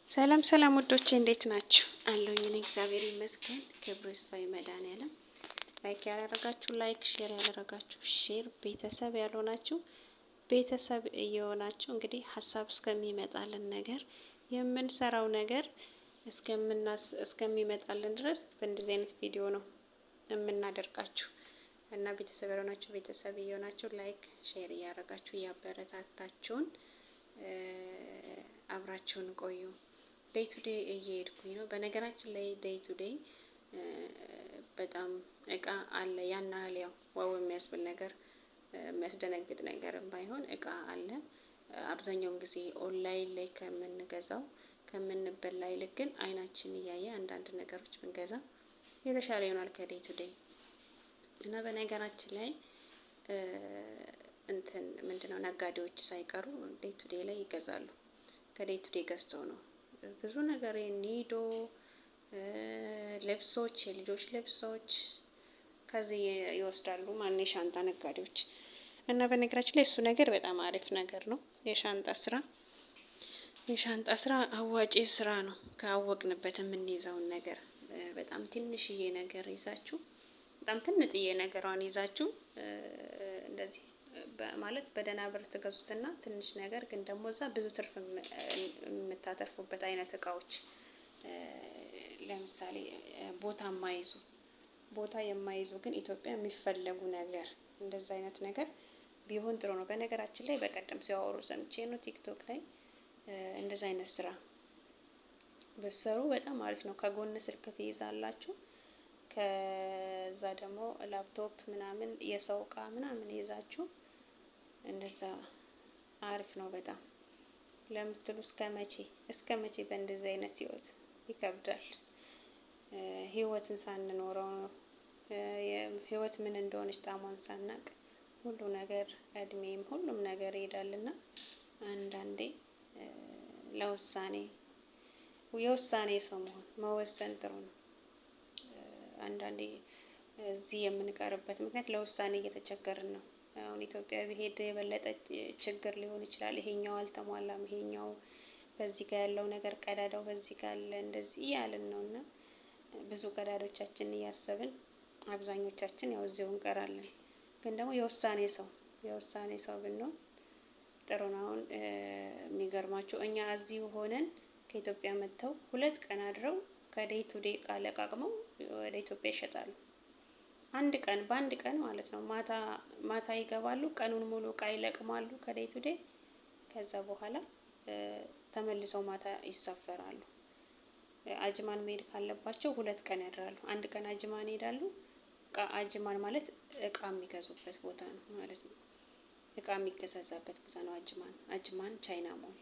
ሰላም ሰላም ውዶቼ እንዴት ናችሁ? አለሁኝ እኔ እግዚአብሔር ይመስገን። ክብሩ ይስፋ መድኃኒዓለም። ላይክ ያላረጋችሁ ላይክ፣ ሼር ያላረጋችሁ ሼር፣ ቤተሰብ ያልሆናችሁ ቤተሰብ እየሆናችሁ እንግዲህ ሀሳብ እስከሚመጣልን ነገር የምንሰራው ነገር እስከሚመጣልን ድረስ በእንደዚህ አይነት ቪዲዮ ነው የምናደርጋችሁ እና ቤተሰብ ያልሆናችሁ ቤተሰብ እየሆናችሁ ላይክ ሼር እያረጋችሁ እያበረታታችሁን አብራችሁን ቆዩ። ዴይ ቱ ዴይ እየሄድኩኝ ነው። በነገራችን ላይ ዴይ ቱ ዴይ በጣም እቃ አለ። ያን ያህል ያው ዋው የሚያስብል ነገር የሚያስደነግጥ ነገርም ባይሆን እቃ አለ። አብዛኛውን ጊዜ ኦንላይን ላይ ከምንገዛው ከምንበላ ይልቅ ግን አይናችን እያየ አንዳንድ ነገሮች ብንገዛ የተሻለ ይሆናል ከዴይ ቱ ዴይ እና በነገራችን ላይ ምንድነው ነጋዴዎች ሳይቀሩ ዴይ ቱ ዴይ ላይ ይገዛሉ። ከዴይ ቱ ዴይ ገዝተው ነው ብዙ ነገር ኒዶ ልብሶች፣ የልጆች ልብሶች ከዚህ ይወስዳሉ። ማን የሻንጣ ነጋዴዎች እና በነገራችን ላይ እሱ ነገር በጣም አሪፍ ነገር ነው። የሻንጣ ስራ አዋጪ ስራ ነው። ካወቅንበት የምንይዘውን ነገር በጣም ትንሽዬ ነገር ይዛችሁ በጣም ትንጥዬ ነገሯን ይዛችሁ እንደዚህ ማለት በደህና ብር ትገዙትና ትንሽ ነገር ግን ደግሞ እዛ ብዙ ትርፍ የምታተርፉበት አይነት እቃዎች ለምሳሌ ቦታ የማይዙ ግን ኢትዮጵያ የሚፈለጉ ነገር እንደዛ አይነት ነገር ቢሆን ጥሩ ነው። በነገራችን ላይ በቀደም ሲያወሩ ሰምቼ ነው ቲክቶክ ላይ እንደዛ አይነት ስራ በሰሩ በጣም አሪፍ ነው። ከጎን ስልክ ትይዛላችሁ፣ ከዛ ደግሞ ላፕቶፕ ምናምን የሰው እቃ ምናምን ይዛችሁ እንደዛ አሪፍ ነው በጣም ለምትሉ እስከ መቼ በእንደዚህ አይነት ህይወት ይከብዳል። ህይወትን ሳንኖረው ነው ህይወት ምን እንደሆነች ጣሟን ሳናቅ ሁሉ ነገር እድሜም ሁሉም ነገር ይሄዳልና አንዳንዴ የውሳኔ ሰው መወሰን ጥሩ ነው። አንዳንዴ እዚህ የምንቀርበት ምክንያት ለውሳኔ እየተቸገርን ነው። አሁን ኢትዮጵያ ቢሄድ የበለጠ ችግር ሊሆን ይችላል። ይሄኛው አልተሟላም፣ ይሄኛው በዚህ ጋር ያለው ነገር ቀዳዳው በዚህ ጋር አለ፣ እንደዚህ እያልን ነው እና ብዙ ቀዳዶቻችን እያሰብን አብዛኞቻችን ያው እዚሁ እንቀራለን። ግን ደግሞ የውሳኔ ሰው ብንሆን ጥሩ ነው። አሁን የሚገርማቸው እኛ እዚሁ ሆነን ከኢትዮጵያ መጥተው 2 ቀን አድረው ከዴይ ቱ ዴይ እቃ ለቃቅመው ወደ ኢትዮጵያ ይሸጣሉ። በአንድ ቀን ማለት ነው። ማታ ይገባሉ፣ ቀኑን ሙሉ እቃ ይለቅማሉ ከዴይ ቱ ዴይ። ከዛ በኋላ ተመልሰው ማታ ይሳፈራሉ። አጅማን መሄድ ካለባቸው 2 ቀን ያድራሉ። 1 ቀን አጅማን ይሄዳሉ። አጅማን ማለት እቃ የሚገዙበት ቦታ ነው ማለት ነው። እቃ የሚገዛዛበት ቦታ ነው አጅማን ቻይና ሞል።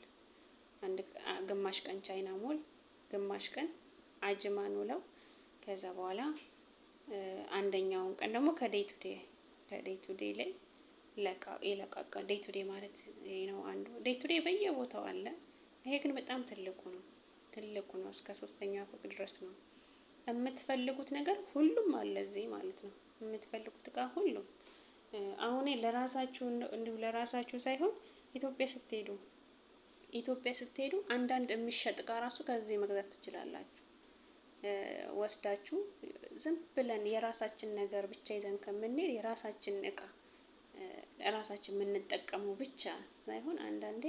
ግማሽ ቀን ቻይና ሞል፣ ግማሽ ቀን አጅማን ውለው ከዛ በኋላ አንደኛውን ቀን ደግሞ ከዴይ ቱ ዴይ ላይ ይለቃቃል። ዴይ ቱ ዴይ ማለት ይሄ ነው አንዱ። ዴይ ቱ ዴይ በየቦታው አለ። ይሄ ግን በጣም ትልቁ ነው እስከ 3ኛ ፎቅ ድረስ ነው። የምትፈልጉት ነገር ሁሉም አለ እዚህ ማለት ነው። የምትፈልጉት እቃ ሁሉም አሁን ለራሳችሁ ሳይሆን ኢትዮጵያ ስትሄዱ አንዳንድ የሚሸጥ እቃ ራሱ ከዚህ መግዛት ትችላላችሁ። ወስዳችሁ ዝም ብለን የራሳችን ነገር ብቻ ይዘን ከምንሄድ የራሳችን እቃ ራሳችን የምንጠቀመው ብቻ ሳይሆን አንዳንዴ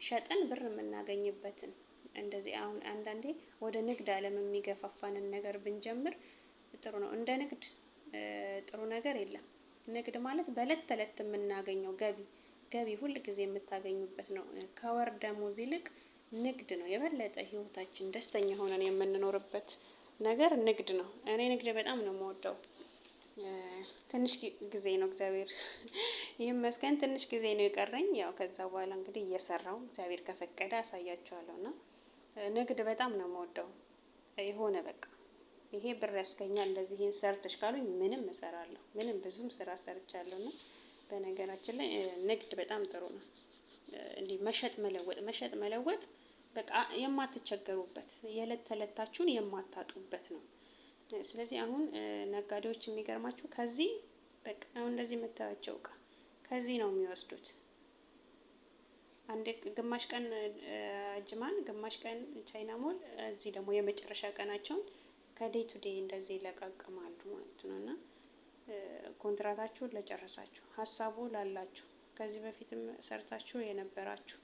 ሸጠን ብር የምናገኝበትን እንደዚህ አሁን አንዳንዴ ወደ ንግድ ዓለም የሚገፋፋንን ነገር ብንጀምር ጥሩ ነው። እንደ ንግድ ጥሩ ነገር የለም። ንግድ ማለት በእለት ተእለት የምናገኘው ገቢ ሁል ጊዜ የምታገኙበት ነው። ከወር ደሞዝ ይልቅ ንግድ ነው የበለጠ ህይወታችን ደስተኛ ሆነን የምንኖርበት ነገር ንግድ ነው። እኔ ንግድ በጣም ነው የምወደው። ትንሽ ጊዜ ነው እግዚአብሔር ይመስገን ትንሽ ጊዜ ነው የቀረኝ። ያው ከዛ በኋላ እንግዲህ እየሰራሁ እግዚአብሔር ከፈቀደ አሳያችኋለሁ እና ንግድ በጣም ነው የምወደው። የሆነ በቃ ይሄ ብር ያስገኛል እንደዚህ ይሄን ሰርተሽ ካሉኝ ምንም እሰራለሁ። ብዙም ስራ ሰርቻለሁ እና በነገራችን ላይ ንግድ በጣም ጥሩ ነው። እንዲህ መሸጥ መለወጥ በቃ የማትቸገሩበት የዕለት ተዕለታችሁን የማታጡበት ነው። ስለዚህ አሁን ነጋዴዎች የሚገርማችሁ ከዚህ በቃ አሁን እንደዚህ የምታዩቸው እቃ ከዚህ ነው የሚወስዱት። አንድ ግማሽ ቀን አጅማን፣ ግማሽ ቀን ቻይና ሞል፣ እዚህ ደግሞ የመጨረሻ ቀናቸውን ከዴይ ቱ ዴይ እንደዚህ ይለቃቅማሉ ማለት ነው። እና ኮንትራታችሁን ለጨረሳችሁ ሀሳቡ ላላችሁ ከዚህ በፊትም ሰርታችሁ የነበራችሁ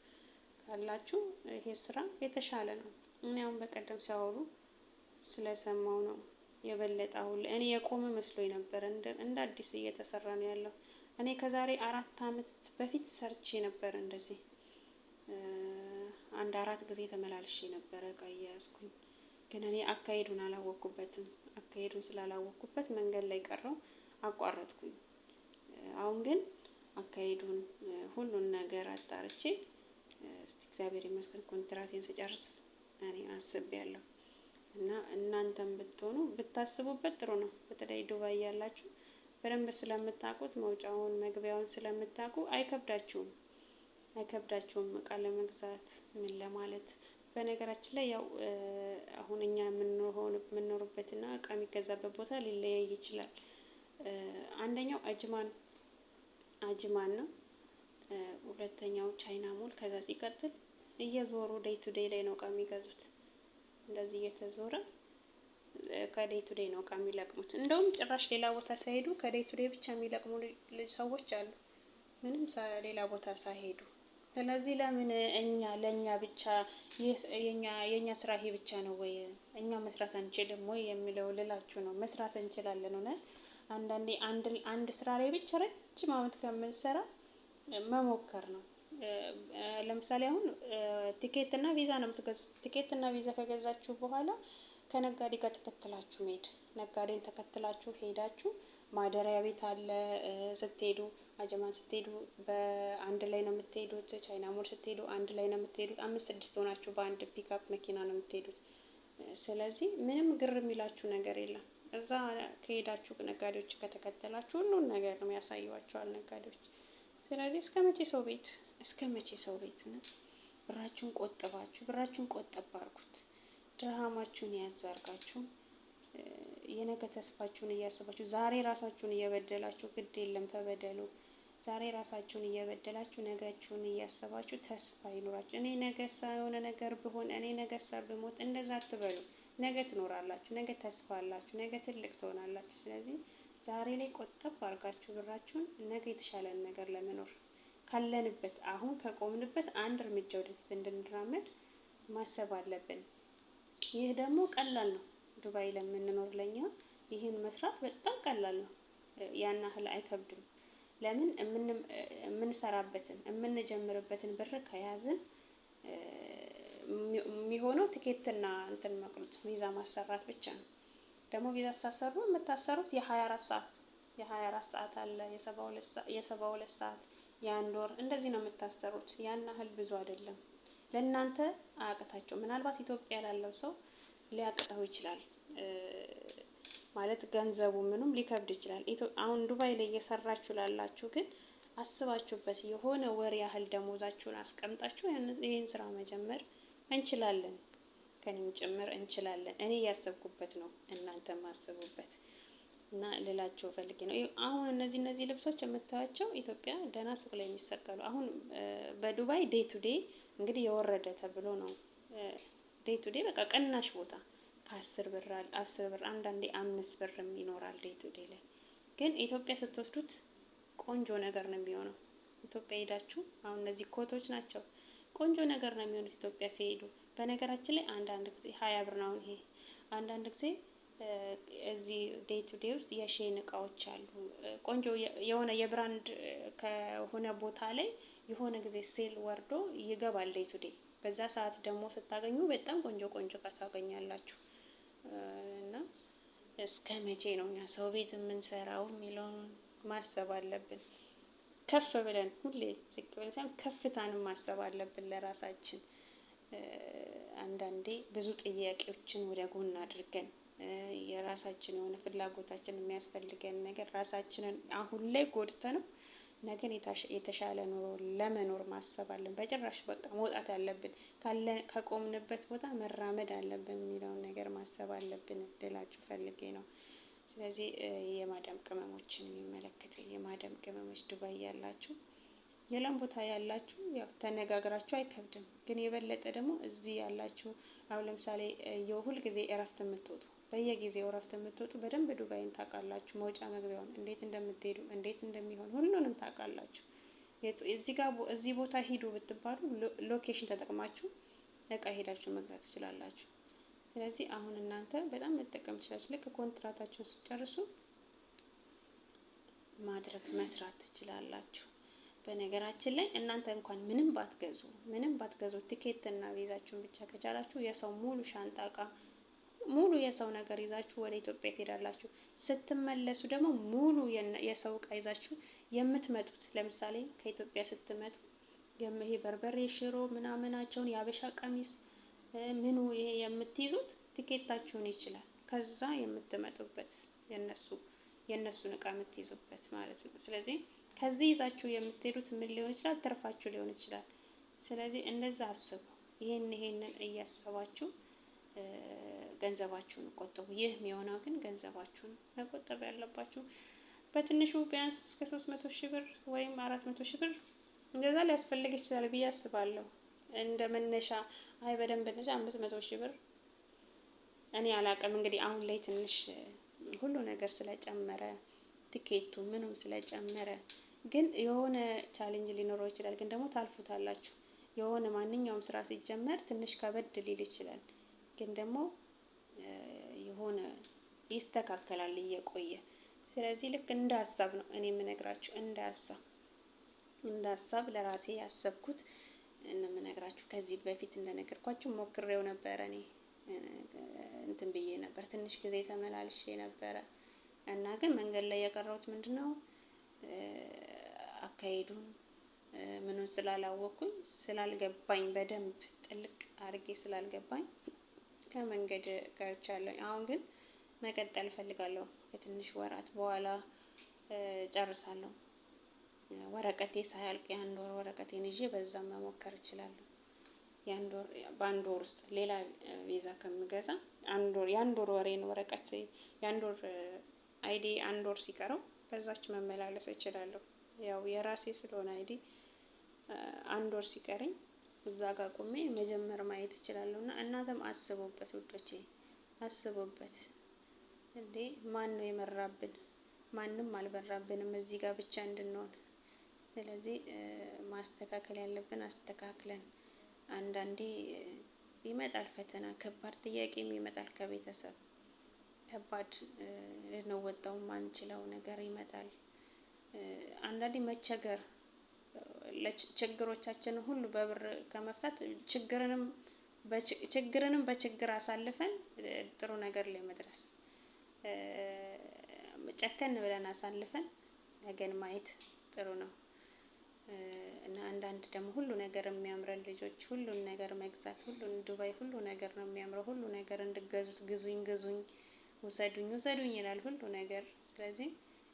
ካላችሁ ይሄ ስራ የተሻለ ነው። እኔ አሁን በቀደም ሲያወሩ ስለሰማው ነው የበለጠ አሁን እኔ የቆመ መስሎኝ ነበር። እንደ አዲስ እየተሰራ ነው ያለው። እኔ ከዛሬ 4 አመት በፊት ሰርቼ ነበር እንደዚህ አንድ 4 ጊዜ ተመላልሼ ነበረ እቃ እያያዝኩኝ። ግን እኔ አካሄዱን አላወቅኩበትም። አካሄዱን ስላላወቅኩበት መንገድ ላይ ቀረው አቋረጥኩኝ። አሁን ግን አካሄዱን ሁሉን ነገር አጣርቼ እስቲ እግዚአብሔር ይመስገን ኮንትራቴን ስጨርስ እኔ አስቤያለሁ። እና እናንተም ብትሆኑ ብታስቡበት ጥሩ ነው። በተለይ ዱባይ ያላችሁ በደንብ ስለምታውቁት መውጫውን መግቢያውን ስለምታውቁ አይከብዳችሁም እቃ ለመግዛት ምን ለማለት። በነገራችን ላይ ያው አሁን እኛ የምንኖርበትና እቃ የሚገዛበት ቦታ ሊለያይ ይችላል። አንደኛው አጅማን ነው። ሁለተኛው ቻይና ሞል፣ ከዛ ሲቀጥል እየዞሩ ዴይ ቱ ዴይ ላይ ነው እቃ የሚገዙት። እንደዚህ እየተዞረ ከዴይ ቱ ዴይ ነው እቃ የሚለቅሙት። እንደውም ጭራሽ ሌላ ቦታ ሳይሄዱ ከዴይ ቱ ዴይ ብቻ የሚለቅሙ ሰዎች አሉ፣ ምንም ሌላ ቦታ ሳይሄዱ። ስለዚህ ለምን ለእኛ ብቻ የኛ ስራ ይሄ ብቻ ነው ወይ እኛ መስራት አንችልም ወይ የሚለው ልላችሁ ነው። መስራት እንችላለን። እውነት አንዳንዴ አንድ ስራ ላይ ብቻ ረጅም አመት ከምንሰራ መሞከር ነው። ለምሳሌ አሁን ቲኬት እና ቪዛ ነው የምትገዙት። ቲኬት እና ቪዛ ከገዛችሁ በኋላ ከነጋዴ ጋር ተከትላችሁ መሄድ። ነጋዴን ተከትላችሁ ሄዳችሁ ማደሪያ ቤት አለ። ስትሄዱ አጅማን ስትሄዱ በአንድ ላይ ነው የምትሄዱት። ቻይና ሞል ስትሄዱ አንድ ላይ ነው የምትሄዱት። 5-6 ሆናችሁ በአንድ ፒክአፕ መኪና ነው የምትሄዱት። ስለዚህ ምንም ግር የሚላችሁ ነገር የለም። እዛ ከሄዳችሁ ነጋዴዎች ከተከተላችሁ ሁሉን ነገር ነው ያሳዩዋቸዋል ነጋዴዎች። ስለዚህ እስከ መቼ ሰው ቤት ነው? ብራችሁን ቆጠብ አድርጉት። ድርሃማችሁን ያዝ አድርጋችሁ የነገ ተስፋችሁን እያስባችሁ ዛሬ ራሳችሁን እየበደላችሁ ግድ የለም ተበደሉ። ዛሬ ራሳችሁን እየበደላችሁ ነገችሁን እያሰባችሁ ተስፋ ይኖራችሁ። እኔ ነገሳ የሆነ ነገር ብሆን፣ እኔ ነገሳ ብሞት፣ እንደዛ አትበሉ። ነገ ትኖራላችሁ፣ ነገ ተስፋ አላችሁ፣ ነገ ትልቅ ትሆናላችሁ። ስለዚህ ዛሬ ላይ ቆጠብ አድርጋችሁ ብራችሁን ነገ የተሻለ ነገር ለመኖር ካለንበት አሁን ከቆምንበት አንድ እርምጃ ወደፊት እንድንራመድ ማሰብ አለብን። ይህ ደግሞ ቀላል ነው። ዱባይ ለምንኖር ለኛ ይህን መስራት በጣም ቀላል ነው። ያን ያህል አይከብድም። ለምን የምንሰራበትን የምንጀምርበትን ብር ከያዝን የሚሆነው ቲኬትና እንትን መቁረጥ ቪዛ ማሰራት ብቻ ነው። ደግሞ ቪዛ ታሰሩ የምታሰሩት የ24 ሰዓት አለ፣ የ72 ሰዓት፣ የአንድ ወር እንደዚህ ነው የምታሰሩት። ያን ያህል ብዙ አይደለም። ለእናንተ አያቅታቸው። ምናልባት ኢትዮጵያ ላለው ሰው ሊያቅተው ይችላል። ማለት ገንዘቡ ምንም ሊከብድ ይችላል። አሁን ዱባይ ላይ እየሰራችሁ ላላችሁ ግን አስባችሁበት የሆነ ወር ያህል ደሞዛችሁን አስቀምጣችሁ ይህን ስራ መጀመር እንችላለን። ከኔም ጭምር እንችላለን። እኔ እያሰብኩበት ነው፣ እናንተም አስቡበት እና ልላችሁ ፈልጌ ነው። አሁን እነዚህ ልብሶች የምታዩቸው ኢትዮጵያ ደህና ሱቅ ላይ የሚሰቀሉ፣ አሁን በዱባይ ዴይ ቱ ዴይ እንግዲህ የወረደ ተብሎ ነው። ዴይ ቱ ዴይ በቃ ቅናሽ ቦታ ከ10 ብር 10 ብር አንዳንዴ 5 ብርም ይኖራል ዴይ ቱ ዴይ ላይ። ግን ኢትዮጵያ ስትወስዱት ቆንጆ ነገር ነው የሚሆነው። ኢትዮጵያ ሄዳችሁ አሁን እነዚህ ኮቶች ናቸው ቆንጆ ነገር ነው የሚሆኑት ኢትዮጵያ ሲሄዱ። በነገራችን ላይ አንዳንድ ጊዜ 20 ብር ነው ይሄ። አንዳንድ ጊዜ እዚህ ዴይ ቱ ዴይ ውስጥ የሼን እቃዎች አሉ። ቆንጆ የሆነ የብራንድ ከሆነ ቦታ ላይ የሆነ ጊዜ ሴል ወርዶ ይገባል ዴይ ቱ ዴይ። በዛ ሰዓት ደግሞ ስታገኙ በጣም ቆንጆ እቃ ታገኛላችሁ። እና እስከ መቼ ነው እኛ ሰው ቤት የምንሰራው የሚለውን ማሰብ አለብን። ከፍ ብለን ሁሌ ዝቅ ብለን ሳይሆን ከፍታንም ማሰብ አለብን ለራሳችን። አንዳንዴ ብዙ ጥያቄዎችን ወደ ጎን አድርገን የራሳችን የሆነ ፍላጎታችን የሚያስፈልገን ነገር ራሳችንን አሁን ላይ ጎድተንም ነገን የተሻለ ኑሮ ለመኖር ማሰብ አለን። በጭራሽ በቃ መውጣት አለብን፣ ከቆምንበት ቦታ መራመድ አለብን የሚለውን ነገር ማሰብ አለብን ልላችሁ ፈልጌ ነው። ስለዚህ የማዳም ቅመሞችን የሚመለከት የማዳም ቅመሞች ዱባይ ያላችሁ ሌላም ቦታ ያላችሁ ያው ተነጋግራችሁ አይከብድም። ግን የበለጠ ደግሞ እዚህ ያላችሁ አሁን ለምሳሌ የሁል ጊዜ እረፍት የምትወጡ በየጊዜው እረፍት የምትወጡ በደንብ ዱባይን ታውቃላችሁ። መውጫ መግቢያውን እንዴት እንደምትሄዱ እንዴት እንደሚሆን ሁሉንም ታውቃላችሁ። እዚህ ቦታ ሂዱ ብትባሉ ሎኬሽን ተጠቅማችሁ እቃ ሄዳችሁ መግዛት ትችላላችሁ። ስለዚህ አሁን እናንተ በጣም መጠቀም ትችላላችሁ። ልክ ኮንትራታችሁን ስትጨርሱ ማድረግ መስራት ትችላላችሁ። በነገራችን ላይ እናንተ እንኳን ምንም ባትገዙ ቲኬት እና ቪዛችሁን ብቻ ከቻላችሁ የሰው ሙሉ ሻንጣ እቃ ሙሉ የሰው ነገር ይዛችሁ ወደ ኢትዮጵያ ትሄዳላችሁ። ስትመለሱ ደግሞ ሙሉ የሰው እቃ ይዛችሁ የምትመጡት ለምሳሌ ከኢትዮጵያ ስትመጡ ይሄ በርበሬ፣ ሽሮ ምናምናቸውን የአበሻ ቀሚስ ምኑ ይሄ የምትይዙት ቲኬታችሁን ይችላል። ከዛ የምትመጡበት የነሱን እቃ የምትይዙበት ማለት ነው። ስለዚህ ከዚህ ይዛችሁ የምትሄዱት ምን ሊሆን ይችላል? ተርፋችሁ ሊሆን ይችላል። ስለዚህ እንደዛ አስቡ። ይሄንን እያሰባችሁ ገንዘባችሁን ቆጥቡ። ይህ የሚሆነው ግን ገንዘባችሁን መቆጠብ ያለባችሁ በትንሹ ቢያንስ እስከ 300 ሺህ ብር ወይም 400 ሺህ ብር እንደዛ ሊያስፈልግ ይችላል ብዬ አስባለሁ። እንደ መነሻ በደንብ ነሻ 500 ሺህ ብር እኔ አላውቅም። እንግዲህ አሁን ላይ ትንሽ ሁሉ ነገር ስለጨመረ ቲኬቱ ምኑም ስለጨመረ ግን የሆነ ቻሌንጅ ሊኖረው ይችላል። ግን ደግሞ ታልፉታላችሁ። የሆነ ማንኛውም ስራ ሲጀመር ትንሽ ከበድ ሊል ይችላል። ግን ደግሞ የሆነ ይስተካከላል እየቆየ። ስለዚህ ልክ እንደ ሀሳብ ነው እኔ የምነግራችሁ፣ እንደ ሀሳብ ለራሴ ያሰብኩት የምነግራችሁ። ከዚህ በፊት እንደነገርኳችሁ ሞክሬው ነበረ። እኔ እንትን ብዬ ነበር፣ ትንሽ ጊዜ ተመላልሼ ነበረ እና ግን መንገድ ላይ የቀረሁት ምንድነው አካሄዱን ምኑን ስላላወቅኩኝ ስላልገባኝ በደንብ ጥልቅ አድርጌ ስላልገባኝ ከመንገድ ቀርቻለሁ። አሁን ግን መቀጠል እፈልጋለሁ። የትንሽ ወራት በኋላ ጨርሳለሁ። ወረቀቴ ሳያልቅ የአንድ ወር ወረቀቴን ይዤ በዛ መሞከር እችላለሁ። በአንድ ወር ውስጥ ሌላ ቪዛ ከምገዛ የአንድ ወር ወሬን ወረቀት የአንድ ወር አይዲ አንድ ወር ሲቀረው በዛች መመላለስ እችላለሁ። ያው የራሴ ስለሆነ አይዲ አንድ ወር ሲቀረኝ እዛ ጋር ቆሜ መጀመር ማየት እችላለሁ። እና እናንተም አስቡበት ውዶቼ፣ አስቡበት። እንዴ ማን ነው የመራብን? ማንም አልበራብንም እዚህ ጋር ብቻ እንድንሆን። ስለዚህ ማስተካከል ያለብን አስተካክለን። አንዳንዴ ይመጣል ፈተና፣ ከባድ ጥያቄም ይመጣል ከቤተሰብ ከባድ ልንወጣው ማንችለው ነገር ይመጣል። አንዳንዴ መቸገር ችግሮቻችንን ሁሉ በብር ከመፍታት ችግርንም በችግር አሳልፈን ጥሩ ነገር ላይ መድረስ፣ ጨከን ብለን አሳልፈን ነገን ማየት ጥሩ ነው። እና አንዳንድ ደግሞ ሁሉ ነገር የሚያምረን ልጆች ሁሉን ነገር መግዛት ዱባይ ሁሉ ነገር ነው የሚያምረው። ሁሉ ነገር እንድገዙት ግዙኝ ውሰዱኝ ይላል ሁሉ ነገር። ስለዚህ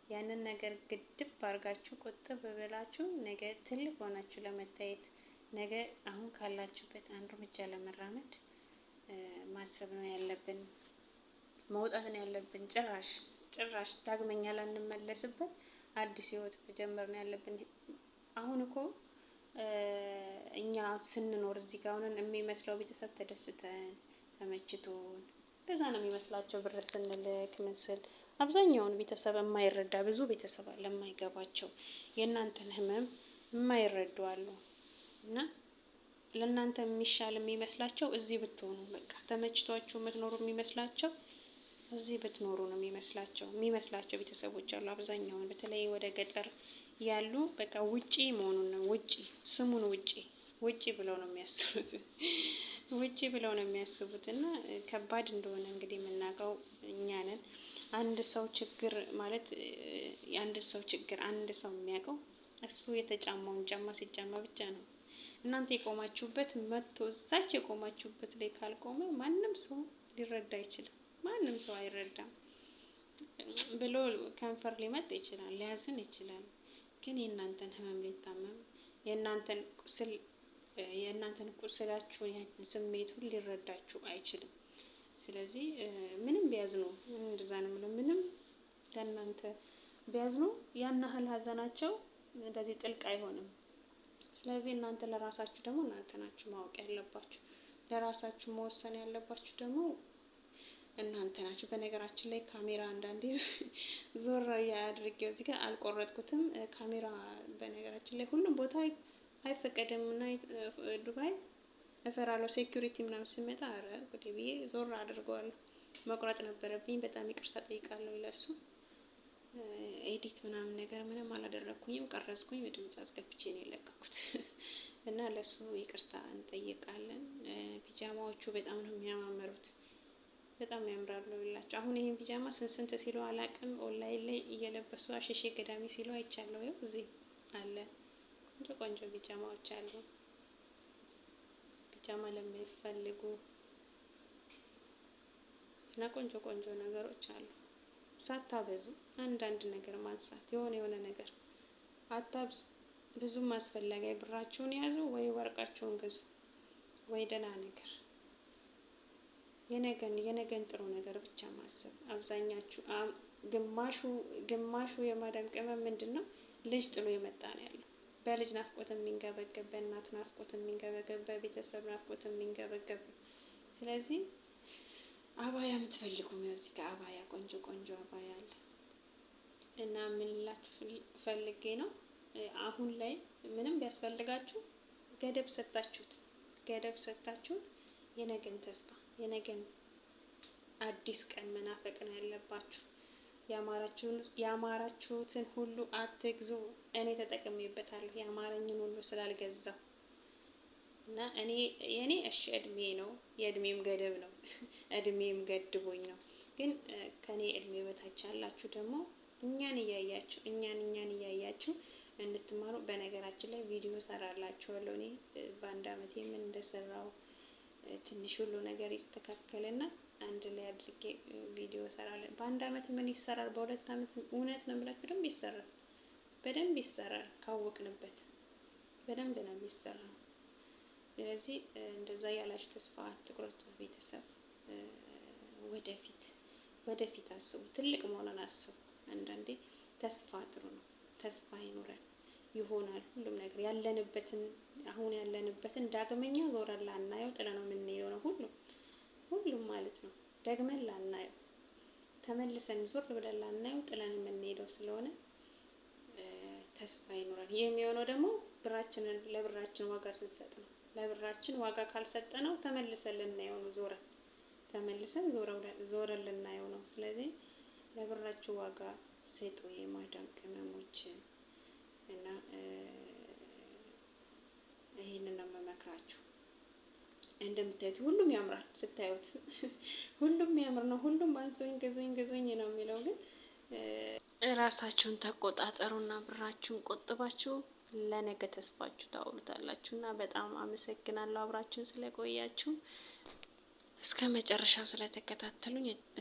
ያንን ነገር ግድብ አድርጋችሁ ቁጥብ ብላችሁ ነገ ትልቅ ሆናችሁ ለመታየት ነገ አሁን ካላችሁበት አንድ እርምጃ ለመራመድ ማሰብ ነው ያለብን፣ መውጣት ነው ያለብን። ጭራሽ ዳግመኛ ላንመለስበት አዲስ ህይወት መጀመር ነው ያለብን። አሁን እኮ እኛ ስንኖር እዚህ ጋር ሆነን የሚመስለው ቤተሰብ ተደስተን ተመችቶን እንደዛ ነው የሚመስላቸው። ብር ስንልክ ምስል አብዛኛውን ቤተሰብ የማይረዳ ብዙ ቤተሰብ አለ የማይገባቸው፣ የእናንተን ህመም የማይረዱ አሉ። እና ለእናንተ የሚሻል የሚመስላቸው እዚህ ብትሆኑ በቃ ተመችቷችሁ የምትኖሩ የሚመስላቸው እዚህ ብትኖሩ ነው የሚመስላቸው ቤተሰቦች አሉ። አብዛኛውን በተለይ ወደ ገጠር ያሉ በቃ ውጪ መሆኑን ነው ስሙን ውጪ ብለው ነው የሚያስቡት። እና ከባድ እንደሆነ እንግዲህ የምናውቀው እኛ ነን። አንድ ሰው ችግር ማለት የአንድ ሰው ችግር አንድ ሰው የሚያውቀው እሱ የተጫማውን ጫማ ሲጫማ ብቻ ነው። እናንተ የቆማችሁበት መጥቶ እዛች የቆማችሁበት ላይ ካልቆመ ማንም ሰው ሊረዳ አይችልም። ማንም ሰው አይረዳም ብሎ ከንፈር ሊመጥ ይችላል፣ ሊያዝን ይችላል። ግን የእናንተን ህመም ሊታመም የእናንተን ቁስላችሁን ያን ስሜቱን ሊረዳችሁ አይችልም። ስለዚህ ምንም ቢያዝኑ እንደዛ ነው የምለው፣ ምንም ለእናንተ ቢያዝኑ ያን ያህል ሀዘናቸው እንደዚህ ጥልቅ አይሆንም። ስለዚህ እናንተ ለራሳችሁ ደግሞ እናንተ ናችሁ ማወቅ ያለባችሁ፣ ለራሳችሁ መወሰን ያለባችሁ ደግሞ እናንተ ናችሁ። በነገራችን ላይ ካሜራ አንዳንዴ ዞር አድርጌው እዚህ ጋር አልቆረጥኩትም። ካሜራ በነገራችን ላይ ሁሉም ቦታ አይፈቀድም እና ዱባይ እፈራለሁ። ሴኩሪቲ ምናምን ሲመጣ አረ ጉዴ ብዬ ዞር አድርገዋለሁ። መቁረጥ ነበረብኝ። በጣም ይቅርታ ጠይቃለሁ ለሱ። ኤዲት ምናምን ነገር ምንም አላደረኩኝም። ቀረጽኩኝ፣ ድምጽ አስገብቼ ነው የለቀኩት እና ለሱ ይቅርታ እንጠይቃለን። ፒጃማዎቹ በጣም ነው የሚያማምሩት፣ በጣም ያምራሉ ይላችሁ። አሁን ይሄን ፒጃማ ስንት ሲሉ አላቅም። ኦንላይን ላይ እየለበሱ አሸሼ ገዳሚ ሲሉ አይቻለሁ። ይኸው እዚህ አለ። ቆንጆ ቆንጆ ፒጃማዎች አሉ። ፒጃማ ለሚፈልጉ እና ቆንጆ ቆንጆ ነገሮች አሉ። ሳታበዙ አንዳንድ ነገር ማንሳት፣ የሆነ ነገር አታብዙ። ብዙም አስፈላጊ ብራችሁን ያዙ ወይ ወርቃችሁን ግዙ ወይ ደህና ነገር የነገን ጥሩ ነገር ብቻ ማሰብ። አብዛኛችሁ ግማሹ የማዳም ቅመም ምንድነው ልጅ ጥሎ የመጣ ነው ያለው። በልጅ ናፍቆት የሚንገበገብ፣ በእናት ናፍቆት የሚንገበገብ፣ በቤተሰብ ናፍቆት የሚንገበገብ። ስለዚህ አባያ የምትፈልጉ እዚህ ጋር አባያ ቆንጆ ቆንጆ አባያ አለ እና ምን ላችሁ ፈልጌ ነው አሁን ላይ ምንም ቢያስፈልጋችሁ ገደብ ሰጣችሁት የነገን ተስፋ የነገን አዲስ ቀን መናፈቅ ነው ያለባችሁ። ያማራችሁትን ሁሉ አትግዙ። እኔ ተጠቅሜበታለሁ ያማረኝን ሁሉ ስላልገዛው እና የኔ እሺ እድሜ ነው፣ የእድሜም ገደብ ነው እድሜም ገድቦኝ ነው። ግን ከኔ እድሜ በታች ያላችሁ ደግሞ እኛን እያያችሁ እንድትማሩ። በነገራችን ላይ ቪዲዮ ሰራላችኋለሁ። እኔ በአንድ አመቴ ምን እንደሰራው ትንሽ ሁሉ ነገር ይስተካከልና አንድ ላይ አድርጌ ቪዲዮ ሰራለን። በአንድ አመት ምን ይሰራል፣ በሁለት አመት እውነት ነው የምላችሁ በደንብ ይሰራል። ካወቅንበት በደንብ ነው የሚሰራው። ስለዚህ እንደዛ ያላችሁ ተስፋ አትቁረጡ። ቤተሰብ ወደፊት አስቡ፣ ትልቅ መሆኑን አስቡ። አንዳንዴ ተስፋ ጥሩ ነው። ተስፋ ይኑረን፣ ይሆናል ሁሉም ነገር። አሁን ያለንበትን ዳግመኛ ዞረን ላናየው ጥለነው የምንሄደው ነው ሁሉም ማለት ነው። ደግመን ላናየው ተመልሰን ዞር ብለን ላናየው ጥለን የምንሄደው ስለሆነ ተስፋ ይኑረን። ይህ የሚሆነው ደግሞ ለብራችን ዋጋ ስንሰጥ ነው። ለብራችን ዋጋ ካልሰጠነው ተመልሰን ልናየው ነው። ዞረን ልናየው ነው። ስለዚህ ለብራችሁ ዋጋ ስጡ የማዳም ቅመሞች እና ይሄንን ነው የምመክራችሁ። እንደምታዩት ሁሉም ያምራል። ስታዩት ሁሉም ያምር ነው። ሁሉም ባንሶኝ ገዙኝ ነው የሚለው። ግን ራሳችሁን ተቆጣጠሩና ብራችሁን ቆጥባችሁ ለነገ ተስፋችሁ ታውሉታላችሁ። እና በጣም አመሰግናለሁ አብራችሁን ስለቆያችሁ እስከ መጨረሻው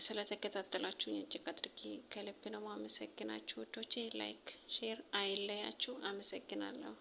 ስለተከታተላችሁኝ እጅግ አድርጌ ከልብ ነው አመሰግናችሁ። ውዶቼ ላይክ ሼር አይለያችሁ። አመሰግናለሁ።